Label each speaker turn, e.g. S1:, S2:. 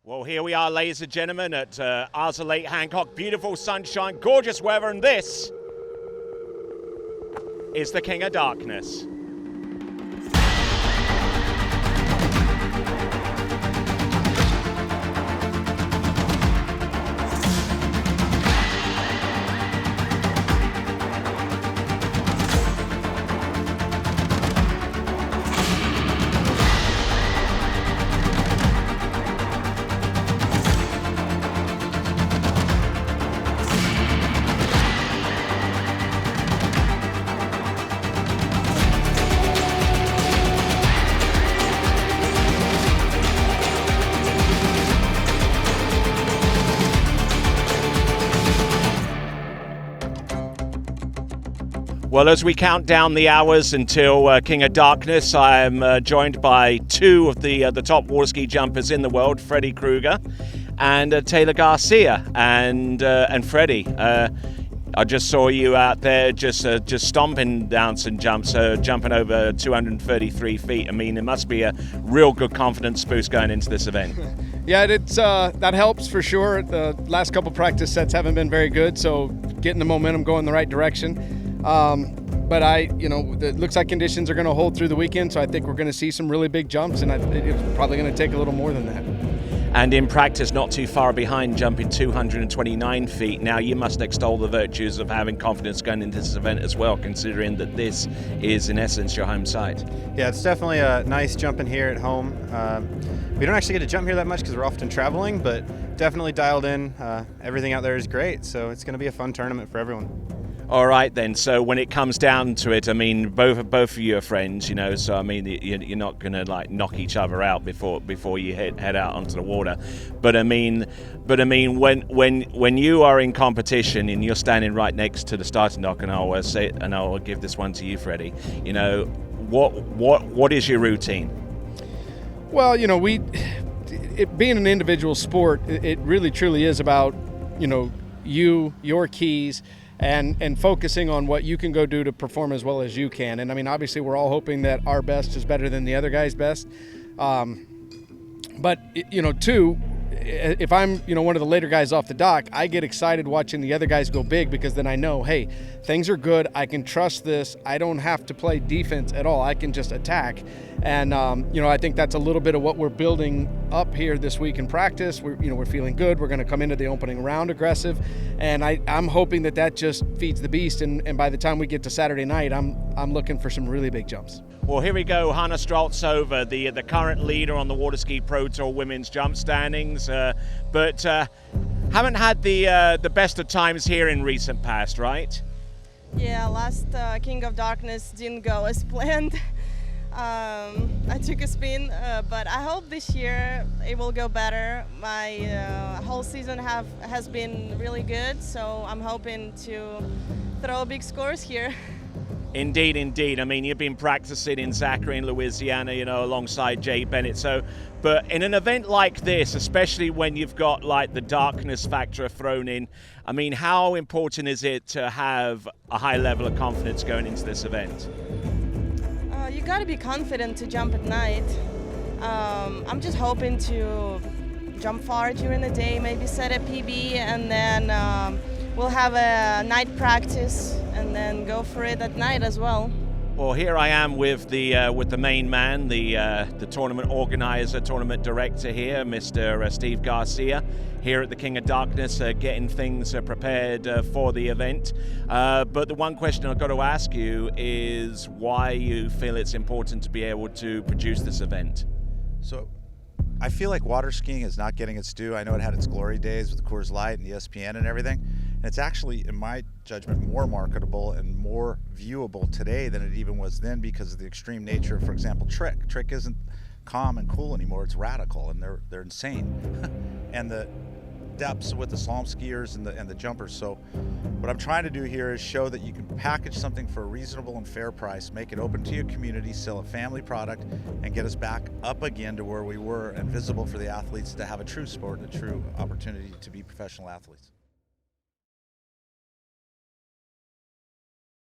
S1: Well, here we are, ladies and gentlemen, at Arthur Lake Hancock. Beautiful sunshine, gorgeous weather, and this is the King of Darkness. Well, as we count down the hours until King of Darkness, I am joined by two of the top water ski jumpers in the world, Freddie Kruger and Taylor Garcia. And Freddie, I just saw you out there just stomping down some jumps, jumping over 233 feet. I mean, it must be a real good confidence boost going into this event.
S2: Yeah, it's that helps for sure. The last couple practice sets haven't been very good, so getting the momentum going in the right direction. But it looks like conditions are going to hold through the weekend, so I think we're going to see some really big jumps, and it's probably going to take a little more than that.
S1: And in practice, not too far behind, jumping 229 feet. Now, you must extol the virtues of having confidence going into this event as well, considering that this is, in essence, your home site.
S3: Yeah, it's definitely a nice jumping here at home. We don't actually get to jump here that much because we're often traveling, but definitely dialed in. Everything out there is great, so it's going to be a fun tournament for everyone.
S1: All right then. So when it comes down to it, I mean, both of you are friends, you know. So I mean, you're not gonna like knock each other out before you head out onto the water. But I mean, when you are in competition and you're standing right next to the starting dock, and I'll give this one to you, Freddie. You know, what is your routine?
S2: Well, you know, it being an individual sport, it really truly is about, you know, your keys. And focusing on what you can go do to perform as well as you can. And I mean, obviously we're all hoping that our best is better than the other guy's best. But, you know, too, if I'm, you know, one of the later guys off the dock, I get excited watching the other guys go big, because then I know, hey, things are good. I can trust this. I don't have to play defense at all. I can just attack. And, you know, I think that's a little bit of what we're building up here this week in practice. We're feeling good. We're going to come into the opening round aggressive. And I'm hoping that just feeds the beast. And by the time we get to Saturday night, I'm looking for some really big jumps.
S1: Well, here we go. Hannah Straltsova, the current leader on the Waterski Pro Tour women's jump standings, but haven't had the best of times here in recent past, right?
S4: Yeah, last King of Darkness didn't go as planned. I took a spin, but I hope this year it will go better. My whole season has been really good, so I'm hoping to throw big scores here.
S1: Indeed, indeed. I mean, you've been practicing in Zachary in Louisiana, you know, alongside Jay Bennett. So, but in an event like this, especially when you've got like the darkness factor thrown in, I mean, how important is it to have a high level of confidence going into this event?
S4: You got to be confident to jump at night. I'm just hoping to jump far during the day, maybe set a PB, and then we'll have a night practice and then go for it at night as well.
S1: Well, here I am with the main man, the tournament organizer, tournament director here, Mr. Steve Garcia, here at the King of Darkness, getting things prepared for the event. But the one question I've got to ask you is why you feel it's important to be able to produce this event.
S5: So, I feel like water skiing is not getting its due. I know it had its glory days with Coors Light and ESPN and everything. And it's actually, in my judgment, more marketable and more viewable today than it even was then, because of the extreme nature of, for example, Trick. Trick isn't calm and cool anymore. It's radical, and they're insane. And the depths with the slalom skiers and the jumpers. So what I'm trying to do here is show that you can package something for a reasonable and fair price, make it open to your community, sell a family product, and get us back up again to where we were, and visible for the athletes to have a true sport and a true opportunity to be professional athletes.